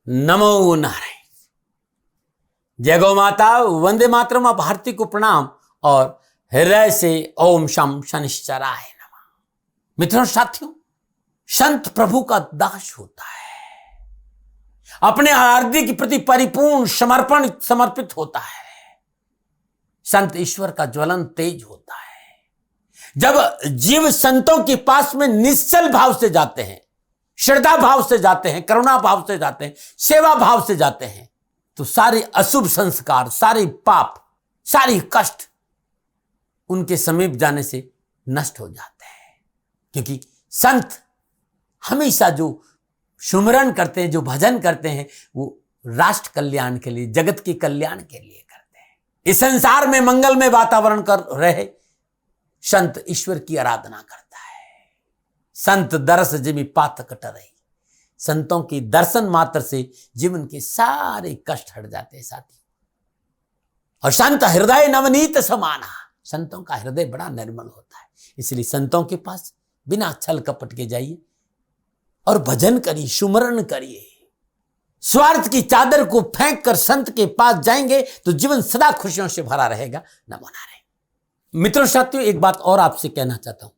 नमो नारायण। जय गौ माता, वंदे मातरम। आप भारती को प्रणाम और हृदय से ओम शम शनिश्चराय नमः। मित्रों, साथियों, संत प्रभु का दास होता है, अपने आराध्य के प्रति परिपूर्ण समर्पित होता है। संत ईश्वर का ज्वलन तेज होता है। जब जीव संतों के पास में निश्चल भाव से जाते हैं, श्रद्धा भाव से जाते हैं, करुणा भाव से जाते हैं, सेवा भाव से जाते हैं, तो सारे अशुभ संस्कार, सारे पाप, सारी कष्ट उनके समीप जाने से नष्ट हो जाते हैं। क्योंकि संत हमेशा जो सुमिरन करते हैं, जो भजन करते हैं, वो राष्ट्र कल्याण के लिए, जगत के कल्याण के लिए करते हैं। इस संसार में मंगलमय वातावरण कर रहे संत ईश्वर की आराधना करता है। संत दरस जिमि पातक टरई। संतों की दर्शन मात्र से जीवन के सारे कष्ट हट जाते हैं साथी। और संत हृदय नवनीत समाना। संतों का हृदय बड़ा निर्मल होता है। इसलिए संतों के पास बिना छल कपट के जाइए और भजन करिए, सुमरण करिए। स्वार्थ की चादर को फेंक कर संत के पास जाएंगे तो जीवन सदा खुशियों से भरा रहेगा। नमो नारायण। मित्रों, साथियों, एक बात और आपसे कहना चाहता हूं।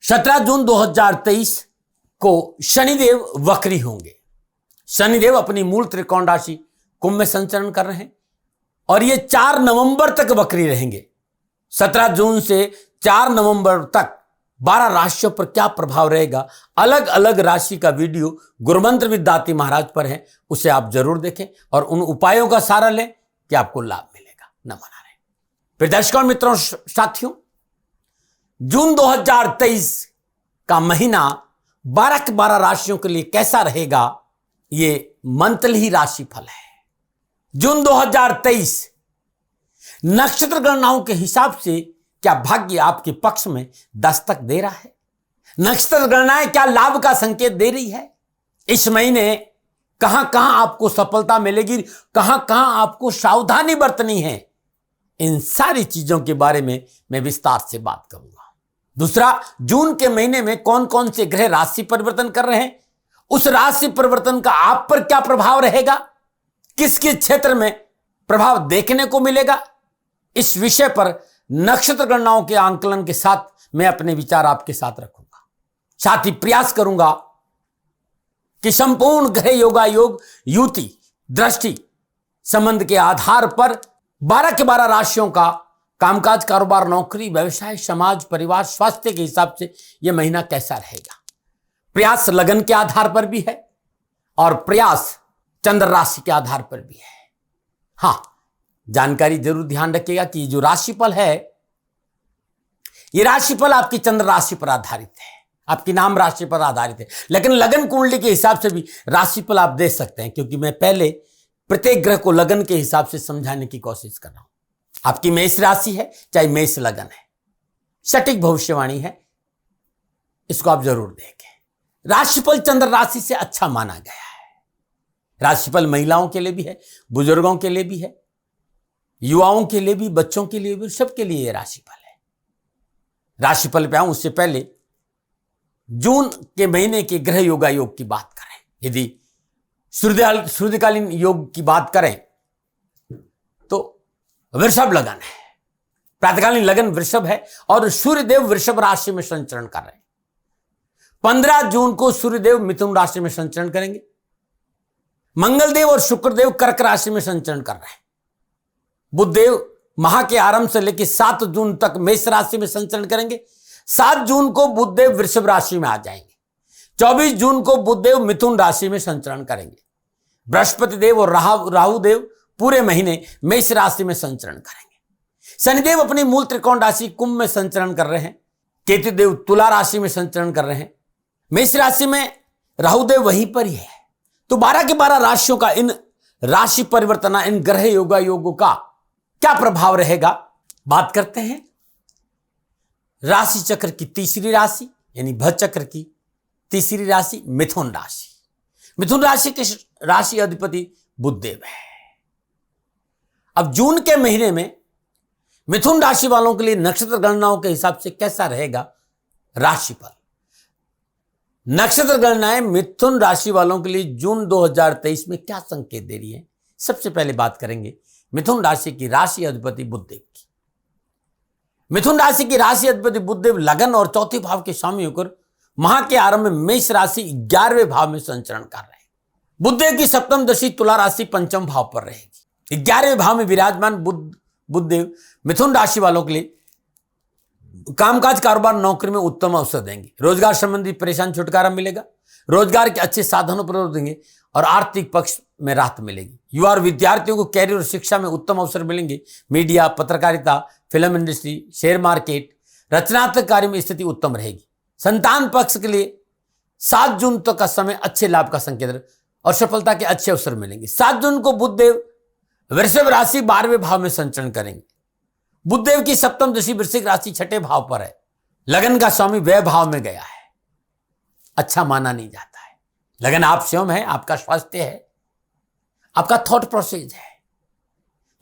17 जून 2023 को शनिदेव वक्री होंगे। शनिदेव अपनी मूल त्रिकोण राशि कुंभ में संचरण कर रहे हैं और ये 4 नवंबर तक वक्री रहेंगे। 17 जून से 4 नवंबर तक 12 राशियों पर क्या प्रभाव रहेगा, अलग अलग राशि का वीडियो गुरुमंत्र विद्यार्थी महाराज पर है, उसे आप जरूर देखें और उन उपायों का सहारा लें कि आपको लाभ मिलेगा। नमो नारायण। फिर दर्शकों, मित्रों, साथियों, जून 2023 का महीना 12 राशियों के लिए कैसा रहेगा, ये मंथली राशिफल है। जून 2023 नक्षत्र गणनाओं के हिसाब से क्या भाग्य आपके पक्ष में दस्तक दे रहा है? नक्षत्र गणनाएं क्या लाभ का संकेत दे रही है? इस महीने कहां कहां आपको सफलता मिलेगी, कहां कहां आपको सावधानी बरतनी है, इन सारी चीजों के बारे में मैं विस्तार से बात करूंगा। दूसरा, जून के महीने में कौन कौन से ग्रह राशि परिवर्तन कर रहे हैं, उस राशि परिवर्तन का आप पर क्या प्रभाव रहेगा, किस किस क्षेत्र में प्रभाव देखने को मिलेगा, इस विषय पर नक्षत्र गणनाओं के आंकलन के साथ मैं अपने विचार आपके साथ रखूंगा। साथ ही प्रयास करूंगा कि संपूर्ण ग्रह योगायोग युति दृष्टि संबंध के आधार पर 12 के 12 राशियों का कामकाज, कारोबार, नौकरी, व्यवसाय, समाज, परिवार, स्वास्थ्य के हिसाब से यह महीना कैसा रहेगा। प्रयास लगन के आधार पर भी है और प्रयास चंद्र राशि के आधार पर भी है। हां, जानकारी जरूर ध्यान रखिएगा कि जो राशिफल है, यह राशिफल आपकी चंद्र राशि पर आधारित है, आपकी नाम राशि पर आधारित है। लेकिन लगन कुंडली के हिसाब से भी राशिफल आप दे सकते हैं, क्योंकि मैं पहले प्रत्येक ग्रह को लगन के हिसाब से समझाने की कोशिश कर रहा हूं। आपकी मेष राशि है, चाहे मेष लगन है, सटीक भविष्यवाणी है, इसको आप जरूर देखें। राशिफल चंद्र राशि से अच्छा माना गया है। राशिफल महिलाओं के लिए भी है, बुजुर्गों के लिए भी है, युवाओं के लिए भी, बच्चों के लिए भी, सबके लिए यह राशिफल है। राशिफल पे आऊं उससे पहले जून के महीने के ग्रह योगायोग की बात करें। यदि सूर्यकालीन योग की बात करें तो वृषभ लगन है, प्रातःकालीन लगन वृषभ है और सूर्यदेव वृषभ राशि में संचरण कर रहे हैं। 15 जून को सूर्यदेव मिथुन राशि में संचरण करेंगे। मंगलदेव और शुक्रदेव कर्क राशि में संचरण कर रहे हैं। बुधदेव माह के आरंभ से लेकर 7 जून तक मेष राशि में संचरण करेंगे। 7 जून को बुधदेव वृषभ राशि में आ जाएंगे। 24 जून को बुधदेव मिथुन राशि में संचरण करेंगे। बृहस्पति देव और राहु देव पूरे महीने मेष राशि में संचरण करेंगे। शनिदेव अपनी मूल त्रिकोण राशि कुंभ में संचरण कर रहे हैं। केतु देव तुला राशि में संचरण कर रहे हैं। मेष राशि में राहु देव वहीं पर ही है। तो 12 के 12 राशियों का इन राशि परिवर्तन, इन ग्रह योगा योगों का क्या प्रभाव रहेगा, बात करते हैं। राशि चक्र की तीसरी राशि यानी भज चक्र की तीसरी राशि मिथुन राशि। मिथुन राशि के राशि अधिपति बुधदेव है। अब जून के महीने में मिथुन राशि वालों के लिए नक्षत्र गणनाओं के हिसाब से कैसा रहेगा राशिफल। नक्षत्र गणनाएं मिथुन राशि वालों के लिए जून 2023 में क्या संकेत दे रही है। सबसे पहले बात करेंगे मिथुन राशि की राशि अधिपति बुधदेव की। मिथुन राशि की राशि अधिपति बुधदेव लगन और चौथे भाव के स्वामी होकर माह के आरंभ में मेष राशि 11वें भाव में संचरण कर रहे हैं। बुधदेव की सप्तम दशा तुला राशि पंचम भाव पर रहेगी। 11वें भाव में विराजमान बुधदेव मिथुन राशि वालों के लिए कामकाज कारोबार नौकरी में उत्तम अवसर देंगे। रोजगार संबंधी परेशान छुटकारा मिलेगा। रोजगार के अच्छे साधन उपलब्ध देंगे और आर्थिक पक्ष में राहत मिलेगी। युवा और विद्यार्थियों को कैरियर और शिक्षा में उत्तम अवसर मिलेंगे। मीडिया, पत्रकारिता, फिल्म इंडस्ट्री, शेयर मार्केट, रचनात्मक कार्य में स्थिति उत्तम रहेगी। संतान पक्ष के लिए 7 जून तक का समय अच्छे लाभ का संकेत और सफलता के अच्छे अवसर मिलेंगे। 7 जून को बुधदेव वृषभ राशि 12वें भाव में संचरण करेंगे। बुधदेव की सप्तम दशा वृश्चिक राशि 6ठे भाव पर है। लगन का स्वामी व्यय भाव में गया है, अच्छा माना नहीं जाता है। लगन आप स्वयं है, आपका स्वास्थ्य है, आपका थॉट प्रोसेस है,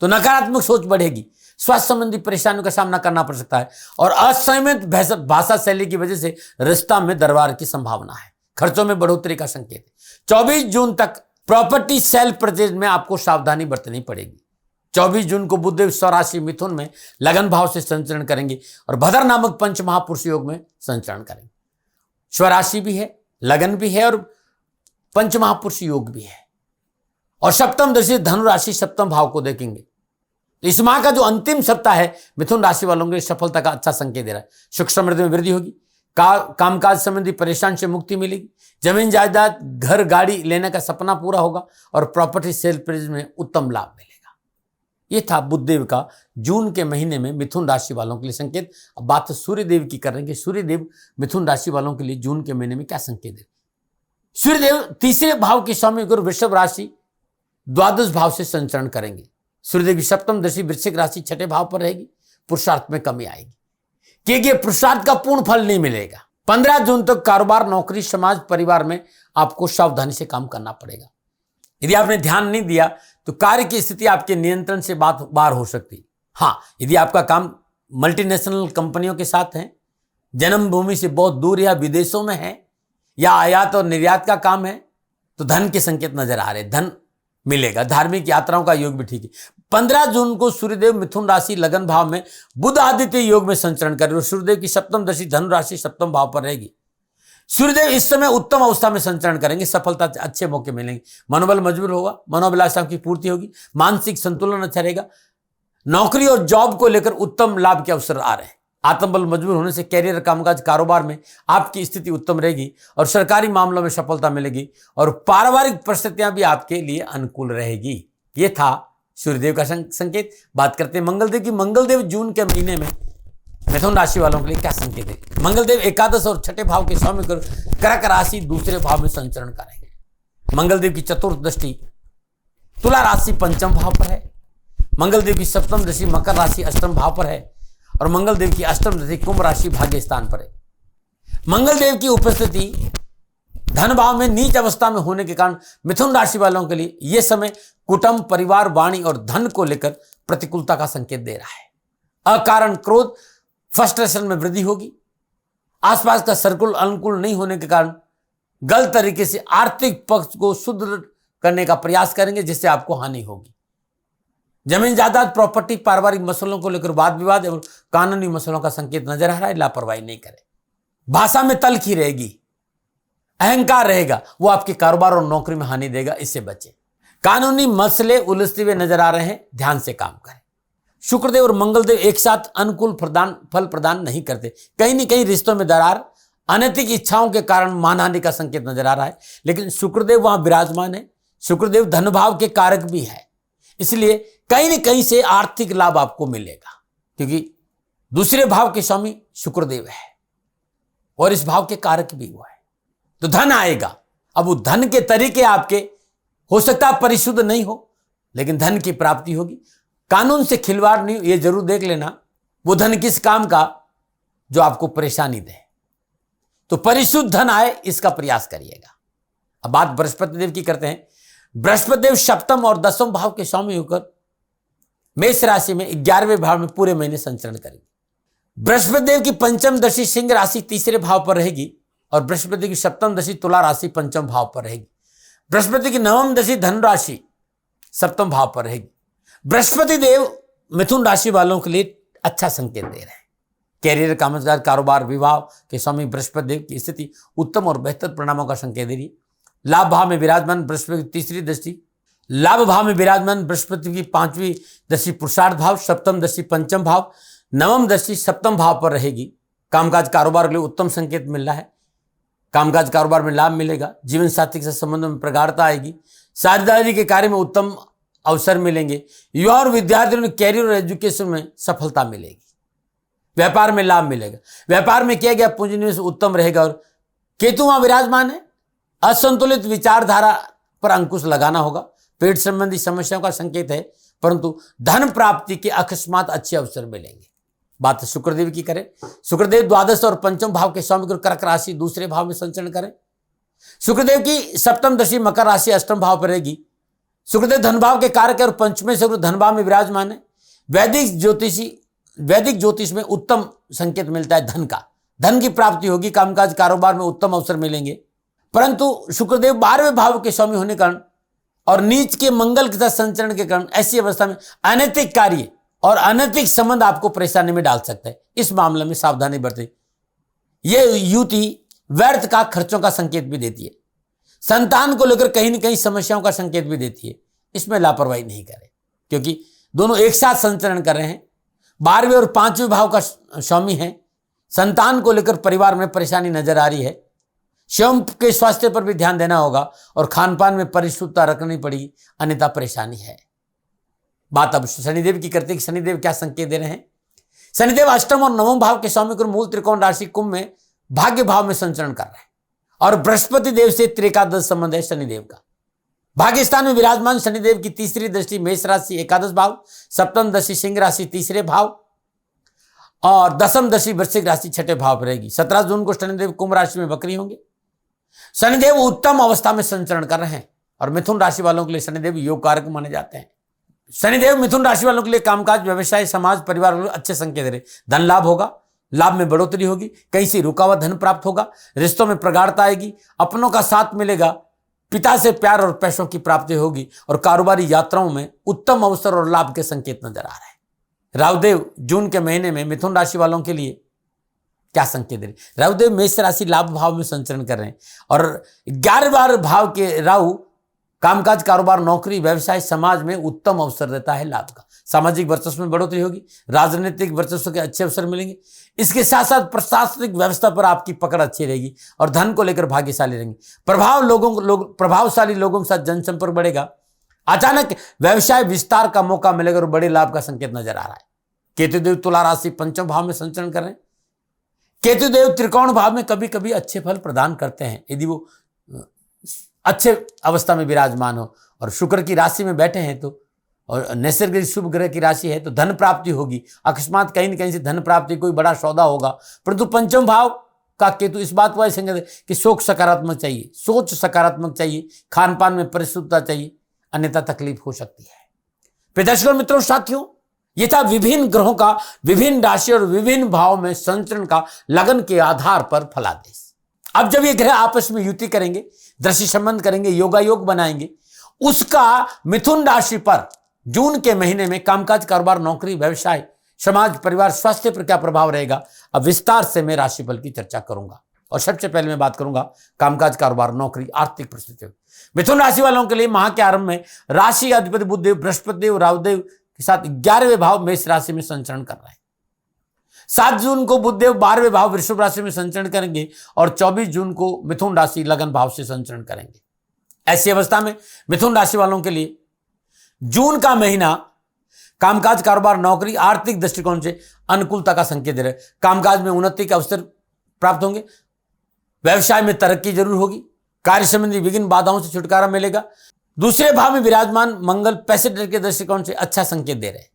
तो नकारात्मक सोच बढ़ेगी। स्वास्थ्य संबंधी परेशानियों का सामना करना पड़ सकता है और असंयमित भाषा शैली की वजह से रिश्ता में दरार की संभावना है। खर्चों में बढ़ोतरी का संकेत। 24 जून तक प्रॉपर्टी सेल परचेज में आपको सावधानी बरतनी पड़ेगी। 24 जून को बुधदेव स्वराशि मिथुन में लगन भाव से संचरण करेंगे और भद्र नामक पंच महापुरुष योग में संचरण करेंगे। स्वराशि भी है, लगन भी है और पंच महापुरुष योग भी है। और सप्तम दशा धनु राशि सप्तम भाव को देखेंगे। इस माह का जो अंतिम सप्ताह है मिथुन राशि वालों के लिए सफलता का अच्छा संकेत दे रहा है। सुख समृद्धि में वृद्धि होगी। कामकाज संबंधी परेशान से मुक्ति मिलेगी। जमीन जायदाद, घर, गाड़ी लेने का सपना पूरा होगा और प्रॉपर्टी सेल प्राइस में उत्तम लाभ मिलेगा। ये था बुधदेव का जून के महीने में मिथुन राशि वालों के लिए संकेत। अब बात सूर्यदेव की कर रहे हैं कि सूर्यदेव मिथुन राशि वालों के लिए जून के महीने में क्या संकेत है। सूर्यदेव तीसरे भाव के स्वामी होकर वृषभ राशि द्वादश भाव से संचरण करेंगे। सूर्यदेव की सप्तम दशा वृश्चिक राशि 6ठे भाव पर रहेगी। पुरुषार्थ में कमी आएगी क्योंकि पुरुषार्थ का पूर्ण फल नहीं मिलेगा। 15 जून तक कारोबार, नौकरी, समाज, परिवार में आपको सावधानी से काम करना पड़ेगा। यदि आपने ध्यान नहीं दिया तो कार्य की स्थिति आपके नियंत्रण से बाहर हो सकती है। हाँ, यदि आपका काम मल्टीनेशनल कंपनियों के साथ है, जन्मभूमि से बहुत दूर या विदेशों में है या आयात और निर्यात का काम है तो धन के संकेत नजर आ रहे हैं, धन मिलेगा। धार्मिक यात्राओं का योग भी ठीक है। 15 जून को सूर्यदेव मिथुन राशि लगन भाव में बुध आदित्य योग में संचरण करेंगे। सूर्यदेव की सप्तम दशा धनु राशि सप्तम भाव पर रहेगी। सूर्यदेव इस समय उत्तम अवस्था में संचरण करेंगे। सफलता से अच्छे मौके मिलेंगे। मनोबल मजबूत होगा, मनोभिलाषा की पूर्ति होगी, मानसिक संतुलन अच्छा रहेगा। नौकरी और जॉब को लेकर उत्तम लाभ के अवसर आ रहे हैं। आत्मबल मजबूत होने से कैरियर, कामकाज, कारोबार में आपकी स्थिति उत्तम रहेगी और सरकारी मामलों में सफलता मिलेगी और पारिवारिक परिस्थितियां भी आपके लिए अनुकूल रहेगी। ये था सूर्यदेव का संकेत। बात करते हैं मंगलदेव की। मंगलदेव जून के महीने में मिथुन राशि वालों के लिए क्या संकेत है। मंगलदेव एकादश और 6ठे भाव के स्वामी कर कर्क राशि दूसरे भाव में संचरण करेंगे। मंगलदेव की चतुर्थ दृष्टि तुला राशि पंचम भाव पर है। मंगलदेव की सप्तम दृष्टि मकर राशि अष्टम भाव पर है और मंगलदेव की अष्टम दृष्टि कुंभ राशि भाग्य स्थान पर है। मंगलदेव की उपस्थिति धन भाव में नीच अवस्था में होने के कारण मिथुन राशि वालों के लिए यह समय कुटुंब, परिवार, वाणी और धन को लेकर प्रतिकूलता का संकेत दे रहा है। अकारण क्रोध, फ्रस्ट्रेशन में वृद्धि होगी। आसपास का सर्कुल अनुकूल नहीं होने के कारण गलत तरीके से आर्थिक पक्ष को सुदृढ़ करने का प्रयास करेंगे जिससे आपको हानि होगी। जमीन जायदाद, प्रॉपर्टी, पारिवारिक मसलों को लेकर वाद विवाद एवं कानूनी मसलों का संकेत नजर आ रहा है। लापरवाही नहीं करें। भाषा में तल्खी रहेगी, अहंकार रहेगा, वो आपके कारोबार और नौकरी में हानि देगा, इससे बचें। कानूनी मसले उलझते हुए नजर आ रहे हैं, ध्यान से काम करें। शुक्रदेव और मंगलदेव एक साथ अनुकूल फल प्रदान नहीं करते। कहीं न कहीं रिश्तों में दरार, अनैतिक इच्छाओं के कारण मानहानि का संकेत नजर आ रहा है। लेकिन शुक्रदेव वहां विराजमान है। शुक्रदेव धन भाव के कारक भी है, इसलिए कहीं न कहीं से आर्थिक लाभ आपको मिलेगा क्योंकि दूसरे भाव के स्वामी शुक्रदेव है और इस भाव के कारक भी वो है, तो धन आएगा। अब वो धन के तरीके आपके हो सकता है परिशुद्ध नहीं हो, लेकिन धन की प्राप्ति होगी। कानून से खिलवाड़ नहीं, ये जरूर देख लेना वो धन किस काम का जो आपको परेशानी दे। तो परिशुद्ध धन आए, इसका प्रयास करिएगा। अब बात बृहस्पति देव की करते हैं। बृहस्पति देव सप्तम और दसम भाव के स्वामी होकर मेष राशि में 11वें भाव में पूरे महीने संचरण करेंगे। बृहस्पति देव की पंचम दशा सिंह राशि तीसरे भाव पर रहेगी और बृहस्पति की सप्तम दशा तुला राशि पंचम भाव पर रहेगी। बृहस्पति की नवम दशा धन राशि सप्तम भाव पर रहेगी। बृहस्पति देव मिथुन राशि वालों के लिए अच्छा संकेत दे रहे हैं। कैरियर, कामकाज, कारोबार, विवाह के स्वामी बृहस्पति देव की स्थिति उत्तम और बेहतर परिणामों का संकेत दे रही है। लाभ भाव में विराजमान बृहस्पति की तीसरी दृष्टि, लाभ भाव में विराजमान बृहस्पति की पांचवी दृष्टि पुरुषार्थ भाव, सप्तम दृष्टि पंचम भाव, नवम दृष्टि सप्तम भाव पर रहेगी। कामकाज कारोबार के लिए उत्तम संकेत मिल रहा है। कामकाज कारोबार में लाभ मिलेगा। जीवन साथी के संबंधों में प्रगाढ़ता आएगी। साझेदारी के कार्य में उत्तम अवसर मिलेंगे। युवा और विद्यार्थियों में कैरियर और एजुकेशन में सफलता मिलेगी। व्यापार में लाभ मिलेगा। व्यापार में किया गया पूंजी निवेश उत्तम रहेगा। और केतु वहां विराजमान है। असंतुलित विचारधारा पर अंकुश लगाना होगा। पेट संबंधी समस्याओं का संकेत है, परंतु धन प्राप्ति के अकस्मात अच्छे अवसर मिलेंगे। बात शुक्रदेव की करें, शुक्रदेव द्वादश और पंचम भाव के स्वामी कर्क राशि दूसरे भाव में संचरण करें। शुक्रदेव की सप्तम दशा मकर राशि अष्टम भाव पर रहेगी। शुक्रदेव धन भाव के कारक और पंचमें शुक्र धन भाव में विराजमान है। वैदिक ज्योतिष में उत्तम संकेत मिलता है धन का। धन की प्राप्ति होगी। कामकाज कारोबार में उत्तम अवसर मिलेंगे, परंतु शुक्रदेव 12वें भाव के स्वामी होने के कारण और नीच के मंगल के साथ संचरण के कारण ऐसी अवस्था में अनैतिक कार्य और अनैतिक संबंध आपको परेशानी में डाल सकता है। इस मामले में सावधानी बरतें। यह युति व्यर्थ का खर्चों का संकेत भी देती है। संतान को लेकर कहीं न कहीं समस्याओं का संकेत भी देती है। इसमें लापरवाही नहीं करें, क्योंकि दोनों एक साथ संचरण कर रहे हैं। 12वें और 5वें भाव का स्वामी है। संतान को लेकर परिवार में परेशानी नजर आ रही है। स्वयं के स्वास्थ्य पर भी ध्यान देना होगा और खान पान में परिशुद्धता रखनी पड़ेगी, अन्यथा परेशानी है। बात अब शनिदेव की करते हैं कि शनिदेव क्या संकेत दे रहे हैं। शनिदेव अष्टम और नवम भाव के स्वामी को मूल त्रिकोण राशि कुंभ में भाग्य भाव में संचरण कर रहे हैं और बृहस्पति देव से त्रिकादश संबंध है शनिदेव का। भाग्य स्थान में विराजमान शनिदेव की तीसरी दृष्टि मेष राशि एकादश भाव, सप्तम दशा सिंह राशि तीसरे भाव और दसम दशा वृश्चिक राशि छठे भाव पर रहेगी। 17 जून को शनिदेव कुंभ राशि में वक्री होंगे। शनिदेव उत्तम अवस्था में संचरण कर रहे हैं और मिथुन राशि वालों के लिए शनिदेव योग कारक माने जाते हैं। शनिदेव मिथुन राशि वालों के लिए कामकाज, व्यवसाय, समाज, परिवार वालों अच्छे संकेत दे रहे। धन लाभ होगा, लाभ में बढ़ोतरी होगी, कहीं से रुका हुआ धन प्राप्त होगा, रिश्तों में प्रगाढ़ता आएगी, अपनों का साथ मिलेगा, पिता से प्यार और पैसों की प्राप्ति होगी और कारोबारी यात्राओं में उत्तम अवसर और लाभ के संकेत नजर आ रहे हैं। राहुदेव जून के महीने में मिथुन राशि वालों के लिए क्या संकेत दे रहे? राहुदेव मेष राशि लाभ भाव में संचरण कर रहे हैं और 11वें भाव के राहु कामकाज, कारोबार, नौकरी, व्यवसाय, समाज में उत्तम अवसर देता है लाभ का। सामाजिक वर्चस्व में बढ़ोतरी होगी, राजनीतिक वर्चस्व के अच्छे अवसर मिलेंगे। इसके साथ साथ प्रशासनिक व्यवस्था पर आपकी पकड़ अच्छी रहेगी और धन को लेकर भाग्यशाली रहेंगे। प्रभावशाली लोगों के साथ जनसंपर्क बढ़ेगा। अचानक व्यवसाय विस्तार का मौका मिलेगा और बड़े लाभ का संकेत नजर आ रहा है। केतुदेव तुला राशि पंचम भाव में संचरण कर रहे हैं। केतुदेव त्रिकोण भाव में कभी कभी अच्छे फल प्रदान करते हैं यदि वो अच्छे अवस्था में विराजमान हो और शुक्र की राशि में बैठे हैं तो, और नैसर्गिक शुभ ग्रह की राशि है तो धन प्राप्ति होगी। अकस्मात कहीं न कहीं से धन प्राप्ति, कोई बड़ा सौदा होगा। परंतु पंचम भाव का केतु इस बात को संकेत कि सोच सकारात्मक चाहिए, सोच सकारात्मक चाहिए, खान पान में परिशुद्धता चाहिए, अन्यथा तकलीफ हो सकती है। प्रिय मित्रों, साथियों, यह था विभिन्न ग्रहों का विभिन्न राशि और विभिन्न भाव में संचरण का लगन के आधार पर फलादेश। अब जब ये ग्रह आपस में युति करेंगे, दृष्टि संबंध करेंगे, योगायोग बनाएंगे, उसका मिथुन राशि पर जून के महीने में कामकाज, कारोबार, नौकरी, व्यवसाय, समाज, परिवार, स्वास्थ्य पर क्या प्रभाव रहेगा, अब विस्तार से मैं राशिफल की चर्चा करूंगा। और सबसे पहले मैं बात करूंगा कामकाज, कारोबार, नौकरी, आर्थिक परिस्थितियों। मिथुन राशि वालों के लिए माह के आरंभ में राशि अधिपति बुधदेव, बृहस्पति देव, राहुदेव के साथ 11वें भाव मेष राशि में संचरण कर रहे हैं। 7 जून को बुधदेव 12वें भाव वृषभ राशि में संचरण करेंगे और 24 जून को मिथुन राशि लगन भाव से संचरण करेंगे। ऐसी अवस्था में मिथुन राशि वालों के लिए जून का महीना कामकाज, कारोबार, नौकरी, आर्थिक दृष्टिकोण से अनुकूलता का संकेत दे रहे। कामकाज में उन्नति के अवसर प्राप्त होंगे, व्यवसाय में तरक्की जरूर होगी, कार्य संबंधी विघ्न बाधाओं से छुटकारा मिलेगा। दूसरे भाव में विराजमान मंगल पैसे के दृष्टिकोण से अच्छा संकेत दे रहे हैं।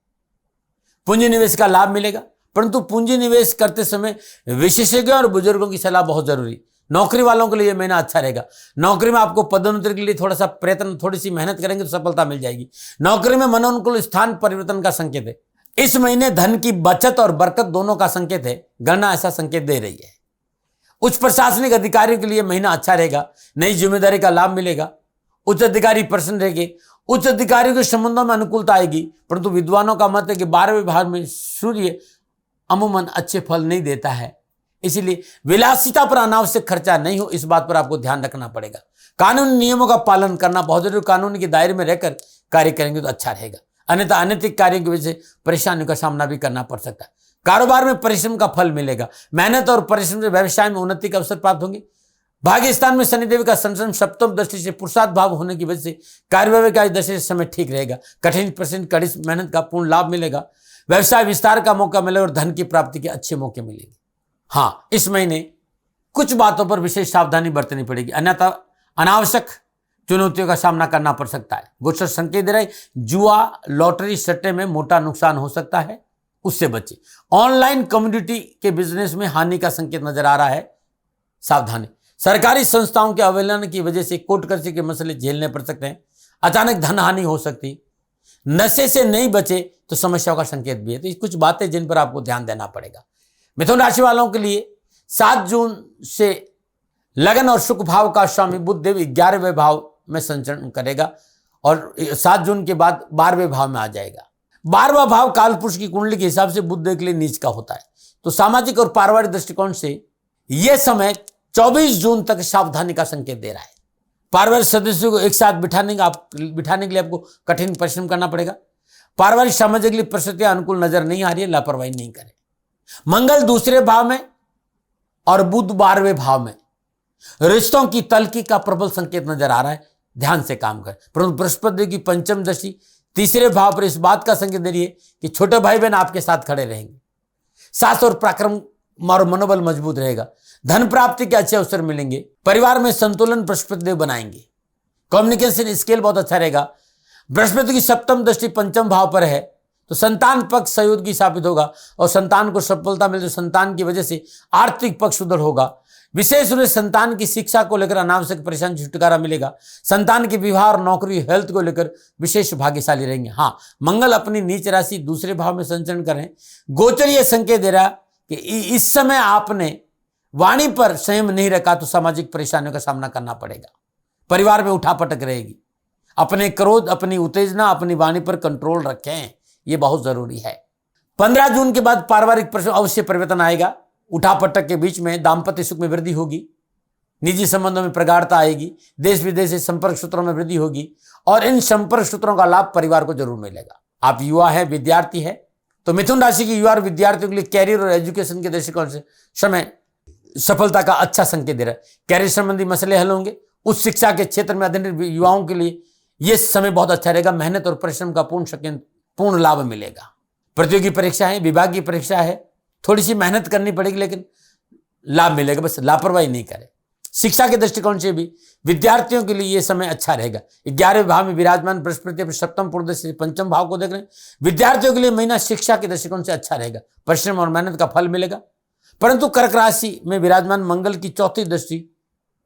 पूंजी निवेश का लाभ मिलेगा, परंतु पूंजी निवेश करते समय विशेषज्ञों और बुजुर्गों की सलाह बहुत जरूरी। नौकरी वालों के लिए यह महीना अच्छा रहेगा। नौकरी में आपको पदोन्नति के लिए थोड़ा सा प्रयत्न, थोड़ी सी मेहनत करेंगे तो सफलता मिल जाएगी। नौकरी में मनोनुकूल स्थान परिवर्तन का संकेत है। इस महीने धन की बचत और बरकत दोनों का संकेत है। गणना ऐसा संकेत दे रही है उच्च प्रशासनिक अधिकारियों के लिए महीना अच्छा रहेगा, नई जिम्मेदारी का लाभ मिलेगा, उच्च अधिकारी प्रसन्न रहेंगे, उच्च अधिकारियों के संबंधों में अनुकूलता आएगी। परंतु विद्वानों का मत है कि 12वें भाव में सूर्य अमूमन अच्छे फल नहीं देता है, इसीलिए विलासिता पर अनावश्यक खर्चा नहीं हो, इस बात पर आपको ध्यान रखना पड़ेगा। कानूनी नियमों का पालन करना बहुत जरूरी, कानून के दायरे में रहकर कार्य करेंगे तो अच्छा रहेगा, अन्यथा अनैतिक कार्यों की वजह से परेशानियों का सामना भी करना पड़ सकता है। कारोबार में परिश्रम का फल मिलेगा, मेहनत और परिश्रम से व्यवसाय में उन्नति के अवसर प्राप्त होंगे। भाग्य स्थान में शनिदेव का संचरण सप्तम दृष्टि से पुरुषार्थ भाव होने की वजह से कार्य का दशा से समय ठीक रहेगा। कठिन परिश्रम कड़ी मेहनत का पूर्ण लाभ मिलेगा, व्यवसाय विस्तार का मौका मिलेगा और धन की प्राप्ति के अच्छे मौके मिलेंगे। हाँ, इस महीने कुछ बातों पर विशेष सावधानी बरतनी पड़ेगी, अन्यथा अनावश्यक चुनौतियों का सामना करना पड़ सकता है। गोचर संकेत दे रहा है जुआ, लॉटरी, सट्टे में मोटा नुकसान हो सकता है, उससे बचे। ऑनलाइन कम्युनिटी के बिजनेस में हानि का संकेत नजर आ रहा है, सावधानी। सरकारी संस्थाओं के अवहेलना की वजह से कोर्ट कचहरी के मसले झेलने पड़ सकते हैं, अचानक धन हानि हो सकती, नशे से नहीं बचे तो समस्याओं का संकेत भी है। तो कुछ बातें जिन पर आपको ध्यान देना पड़ेगा। मिथुन राशि वालों के लिए 7 जून से लगन और सुख भाव का स्वामी बुध देव 11वें भाव में संचरण करेगा और 7 जून के बाद 12वें भाव में आ जाएगा। 12वां भाव कालपुरुष की कुंडली के हिसाब से बुध देव के लिए नीच का होता है, तो सामाजिक और पारिवारिक दृष्टिकोण से यह समय 24 जून तक सावधानी का संकेत दे रहा है। पारिवारिक सदस्यों को एक साथ बिठाने के लिए आपको कठिन परिश्रम करना पड़ेगा। पारिवारिक सामाजिक के लिए परिस्थितियां अनुकूल नजर नहीं आ रही है, लापरवाही नहीं करें। मंगल दूसरे भाव में और बुध 12वें भाव में, रिश्तों की तलकी का प्रबल संकेत नजर आ रहा है, ध्यान से काम करें। परंतु बृहस्पति की पंचम दृष्टि तीसरे भाव पर इस बात का संकेत दे रही है कि छोटे भाई बहन आपके साथ खड़े रहेंगे, साहस और पराक्रम और मनोबल मजबूत रहेगा, धन प्राप्ति के अच्छे अवसर मिलेंगे, परिवार में संतुलन बृहस्पति देव बनाएंगे, कम्युनिकेशन स्किल बहुत अच्छा रहेगा। बृहस्पति की सप्तम दृष्टि पंचम भाव पर है तो संतान पक्ष सहयोगी साबित होगा और संतान को सफलता मिले तो संतान की वजह से आर्थिक पक्ष सुदृढ़ होगा। विशेष रूप से संतान की शिक्षा को लेकर अनावश्यक परेशानी से छुटकारा मिलेगा। संतान के विवाह और नौकरी हेल्थ को लेकर विशेष भाग्यशाली रहेंगे। हाँ, मंगल अपनी नीच राशि दूसरे भाव में संचरण करें। गोचर यह संकेत दे रहा कि इस समय आपने वाणी पर संयम नहीं रखा तो सामाजिक परेशानियों का सामना करना पड़ेगा, परिवार में उठापटक रहेगी। अपने क्रोध, अपनी उत्तेजना, अपनी वाणी पर कंट्रोल रखें, यह बहुत जरूरी है। 15 जून के बाद पारिवारिक प्रश्न अवश्य परिवर्तन आएगा। उठापटक के बीच में दाम्पत्य सुख में वृद्धि होगी, निजी संबंधों में प्रगाढ़ता आएगी, देश विदेश से संपर्क सूत्रों में वृद्धि होगी और इन संपर्क सूत्रों का लाभ परिवार को जरूर मिलेगा। आप युवा है, विद्यार्थी है तो मिथुन राशि के युवा और विद्यार्थियों के लिए कैरियर और एजुकेशन के दृष्टिकोण से समय सफलता का अच्छा संकेत दे रहा है। कैरियर संबंधी मसले हल होंगे। उच्च शिक्षा के क्षेत्र में अध्ययनरत युवाओं के लिए यह समय बहुत अच्छा रहेगा। मेहनत और परिश्रम का पूर्ण लाभ मिलेगा। प्रतियोगी परीक्षा है, विभाग की परीक्षा है, थोड़ी सी मेहनत करनी पड़ेगी लेकिन लाभ मिलेगा, बस लापरवाही नहीं करें। शिक्षा के दृष्टिकोण से भी विद्यार्थियों के लिए यह समय अच्छा रहेगा। 11वें भाव में विराजमान बृहस्पति सप्तम पूर्व से पंचम भाव को देख रहे हैं। विद्यार्थियों के लिए महीना शिक्षा के दृष्टिकोण से अच्छा रहेगा, परिश्रम और मेहनत का फल मिलेगा। परंतु कर्क राशि में विराजमान मंगल की चौथी दृष्टि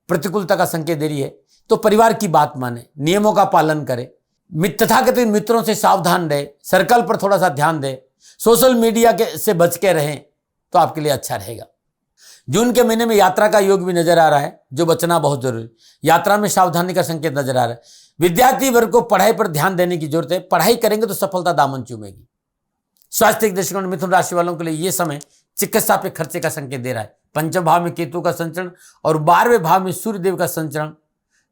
प्रतिकूलता का संकेत दे रही है, तो परिवार की बात माने, नियमों का पालन करें, तथाकथित मित्रों से सावधान रहे, सर्कल पर थोड़ा सा ध्यान दें, सोशल मीडिया के से बच के रहें तो आपके लिए अच्छा रहेगा। जून के महीने में यात्रा का योग भी नजर आ रहा है, जो बचना बहुत जरूरी। यात्रा में सावधानी का संकेत नजर आ रहा है। विद्यार्थी वर्ग को पढ़ाई पर ध्यान देने की जरूरत है, पढ़ाई करेंगे तो सफलता दामन चूमेगी। स्वास्थ्य के दृष्टिकोण मिथुन राशि वालों के लिए यह समय चिकित्सा पे खर्चे का संकेत दे रहा है। पंचम भाव में केतु का संचरण और 12वें भाव में सूर्य देव का संचरण,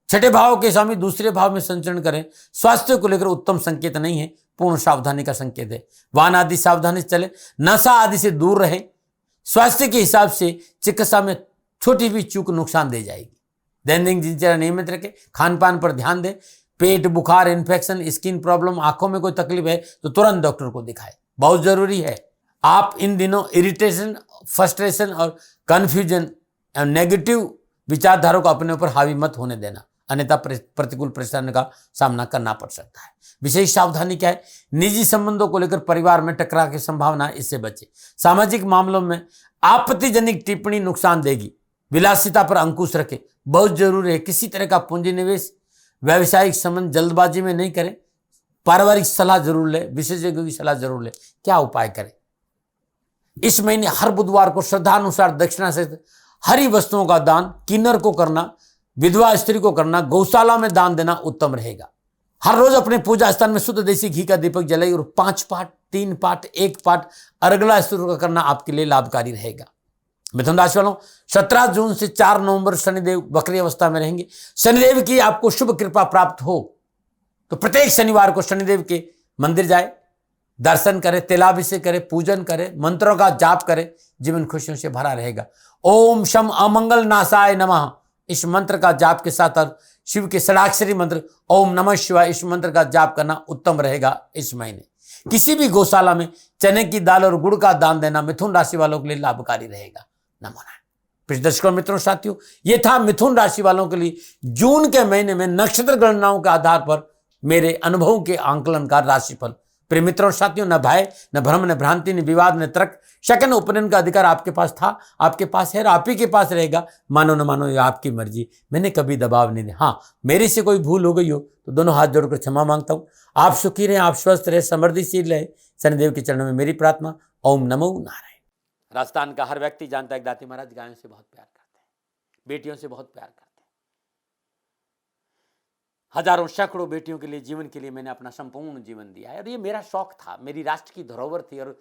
छठे भाव के स्वामी दूसरे भाव में संचरण करें। स्वास्थ्य को लेकर उत्तम संकेत नहीं है, पूर्ण सावधानी का संकेत है। वाहन आदि सावधानी से चले, नशा आदि से दूर रहें। स्वास्थ्य के हिसाब से चिकित्सा में छोटी भी चूक नुकसान दे जाएगी। दैनिक दिनचर्या नियमित रखें, खान पान पर ध्यान दें। पेट, बुखार, इन्फेक्शन, स्किन प्रॉब्लम, आंखों में कोई तकलीफ है तो तुरंत डॉक्टर को दिखाएं, बहुत जरूरी है। आप इन दिनों इरिटेशन, फ्रस्ट्रेशन और कंफ्यूजन और नेगेटिव विचारधारा को अपने ऊपर हावी मत होने देना, अन्यथा प्रतिकूल परेशानी का सामना करना पड़ सकता है। विशेष सावधानी क्या है? निजी संबंधों को लेकर परिवार में टकराव की संभावना है, इससे बचें। सामाजिक मामलों में आपत्तिजनक टिप्पणी नुकसान देगी। विलासिता पर अंकुश रखें, बहुत जरूरी है। किसी तरह का पूंजी निवेश, व्यावसायिक संबंध जल्दबाजी में नहीं करें। पारिवारिक सलाह जरूर लें, विशेषज्ञों की सलाह जरूर लें। क्या उपाय करें? इस महीने हर बुधवार को श्रद्धानुसार दक्षिणा से हरी वस्तुओं का दान किन्नर को करना, विधवा स्त्री को करना, गौशाला में दान देना उत्तम रहेगा। हर रोज अपने पूजा स्थान में शुद्ध देसी घी का दीपक जलाइए और 5 पाठ, 3 पाठ, 1 पाठ अर्गला स्तोत्र का करना आपके लिए लाभकारी रहेगा। मिथुन राशि वालों, 17 जून से 4 नवंबर शनिदेव वक्री अवस्था में रहेंगे। शनिदेव की आपको शुभ कृपा प्राप्त हो तो प्रत्येक शनिवार को शनिदेव के मंदिर जाए, दर्शन करें, तिलाभिषेक करें, पूजन करें, मंत्रों का जाप करें, जीवन खुशियों से भरा रहेगा। ओम शम अमंगल नाशाय नमः इस मंत्र का जाप के साथ शिव के षडाक्षरी मंत्र ओम नमः शिवाय इस मंत्र का जाप करना उत्तम रहेगा। इस महीने किसी भी गौशाला में चने की दाल और गुड़ का दान देना मिथुन राशि वालों के लिए लाभकारी रहेगा। नमो नारायण। प्रिय दर्शकों, मित्रों, साथियों, ये था मिथुन राशि वालों के लिए जून के महीने में नक्षत्र गणनाओं के आधार पर मेरे अनुभवों के आंकलन का राशिफल। प्रिय मित्रों, साथियों, न भय, न भ्रम, न भ्रांति, न विवाद, न तर्क, शकन उपनयन का अधिकार आपके पास था, आपके पास है और आप ही के पास रहेगा। मानो न मानो, ये आपकी मर्जी। मैंने कभी दबाव नहीं दिया। हाँ, मेरे से कोई भूल हो गई हो तो दोनों हाथ जोड़कर क्षमा मांगता हूं। आप सुखी रहें, आप स्वस्थ रहे, समृद्धिशील रहे। शनिदेव के चरणों में मेरी प्रार्थना। ओम नमो नारायण। राजस्थान का हर व्यक्ति जानता है दाती महाराज गायों से बहुत प्यार करते हैं, बेटियों से बहुत प्यार करते हैं। हजारों सैकड़ों बेटियों के लिए, जीवन के लिए मैंने अपना संपूर्ण जीवन दिया है और ये मेरा शौक था, मेरी राष्ट्र की धरोहर थी और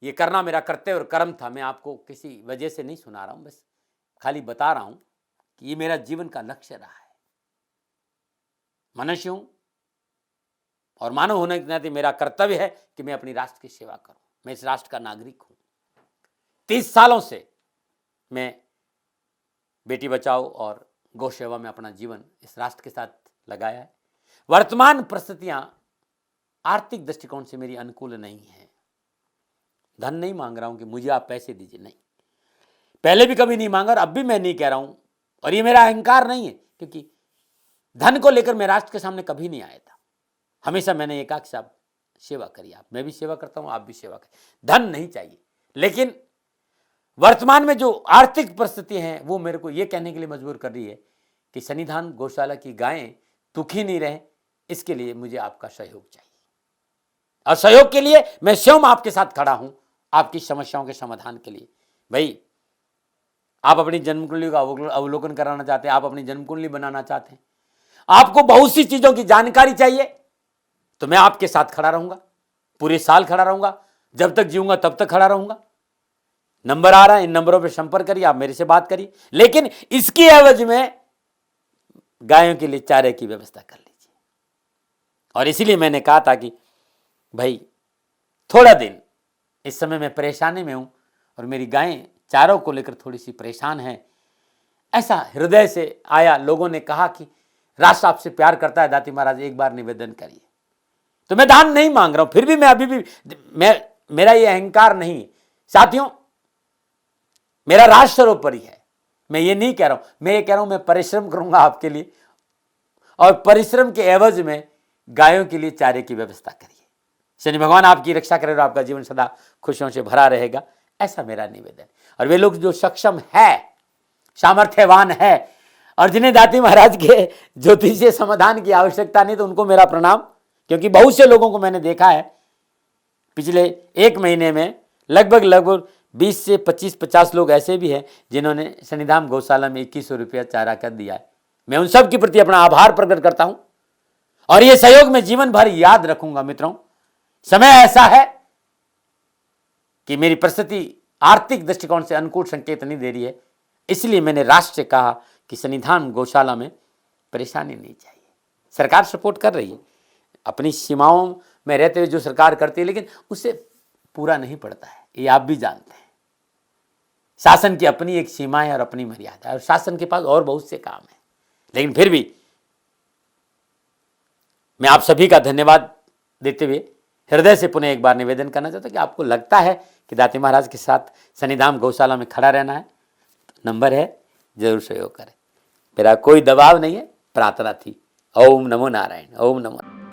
ये करना मेरा कर्तव्य और कर्म था। मैं आपको किसी वजह से नहीं सुना रहा हूं, बस खाली बता रहा हूं कि ये मेरा जीवन का लक्ष्य रहा है। मनुष्य हूं और मानव होने के नाते मेरा कर्तव्य है कि मैं अपनी राष्ट्र की सेवा करूं। मैं इस राष्ट्र का नागरिक हूं। 30 सालों से मैं बेटी बचाओ और गौ सेवा में अपना जीवन इस राष्ट्र के साथ लगाया है। वर्तमान परिस्थितियां आर्थिक दृष्टिकोण से मेरी अनुकूल नहीं है। धन नहीं मांग रहा हूं कि मुझे आप पैसे दीजिए, नहीं, पहले भी कभी नहीं मांगा और अब भी मैं नहीं कह रहा हूं और ये मेरा अहंकार नहीं है, क्योंकि धन को लेकर मैं राष्ट्र के सामने कभी नहीं आया था। हमेशा मैंने ये कहा कि साहब सेवा करिए, आप, मैं भी सेवा करता हूं, आप भी सेवा करें, धन नहीं चाहिए। लेकिन वर्तमान में जो आर्थिक परिस्थिति है वो मेरे को ये कहने के लिए मजबूर कर रही है कि सन्निधान गौशाला की गायें दुखी नहीं रहे, इसके लिए मुझे आपका सहयोग चाहिए और सहयोग के लिए मैं स्वयं आपके साथ खड़ा हूं, आपकी समस्याओं के समाधान के लिए। भाई, आप अपनी जन्म कुंडली का अवलोकन कराना चाहते हैं, आप अपनी जन्म कुंडली बनाना चाहते हैं, आपको बहुत सी चीजों की जानकारी चाहिए, तो मैं आपके साथ खड़ा रहूंगा, पूरे साल खड़ा रहूंगा, जब तक जीऊंगा तब तक खड़ा रहूंगा। नंबर आ रहा है, इन नंबरों पर संपर्क करिए, आप मेरे से बात करिए, लेकिन इसकी एवज में गायों के लिए चारे की व्यवस्था कर लीजिए। और इसीलिए मैंने कहा था कि भाई थोड़ा दिन इस समय मैं परेशानी में हूं और मेरी गायें चारों को लेकर थोड़ी सी परेशान हैं। ऐसा हृदय से आया, लोगों ने कहा कि राष्ट्र आपसे प्यार करता है दाती महाराज, एक बार निवेदन करिए। तो मैं दान नहीं मांग रहा हूं, फिर भी मैं अभी भी मेरा ये अहंकार नहीं। साथियों, मेरा राष्ट्र सर्वोपरि है। मैं ये नहीं कह रहा हूं, मैं ये कह रहा हूं मैं परिश्रम करूंगा आपके लिए और परिश्रम के एवज में गायों के लिए चारे की व्यवस्था करिए। शनि भगवान आपकी रक्षा करे और आपका जीवन सदा खुशियों से भरा रहेगा, ऐसा मेरा निवेदन। और वे लोग जो सक्षम है, सामर्थ्यवान है और जिन्हें दाती महाराज के ज्योतिषीय समाधान की आवश्यकता नहीं, तो उनको मेरा प्रणाम, क्योंकि बहुत से लोगों को मैंने देखा है पिछले 1 महीने में लगभग 20 से 25-50 लोग ऐसे भी हैं जिन्होंने सन्निधान गौशाला में 2100 रुपया चारा कर दिया है। मैं उन सब के प्रति अपना आभार प्रकट करता हूं और ये सहयोग मैं जीवन भर याद रखूंगा। मित्रों, समय ऐसा है कि मेरी परिस्थिति आर्थिक दृष्टिकोण से अनुकूल संकेत नहीं दे रही है, इसलिए मैंने राष्ट्र से कहा कि सन्निधान गौशाला में परेशानी नहीं चाहिए। सरकार सपोर्ट कर रही है, अपनी सीमाओं में रहते हुए जो सरकार करती है, लेकिन उससे पूरा नहीं पड़ता है, ये आप भी जानते हैं। शासन की अपनी एक सीमा है और अपनी मर्यादा है और शासन के पास और बहुत से काम है। लेकिन फिर भी मैं आप सभी का धन्यवाद देते हुए हृदय से पुनः एक बार निवेदन करना चाहता हूं कि आपको लगता है कि दाती महाराज के साथ सन्निधान गौशाला में खड़ा रहना है, तो नंबर है, जरूर सहयोग करें। मेरा कोई दबाव नहीं है, प्रार्थना थी। ओम नमो नारायण। ओम नमो।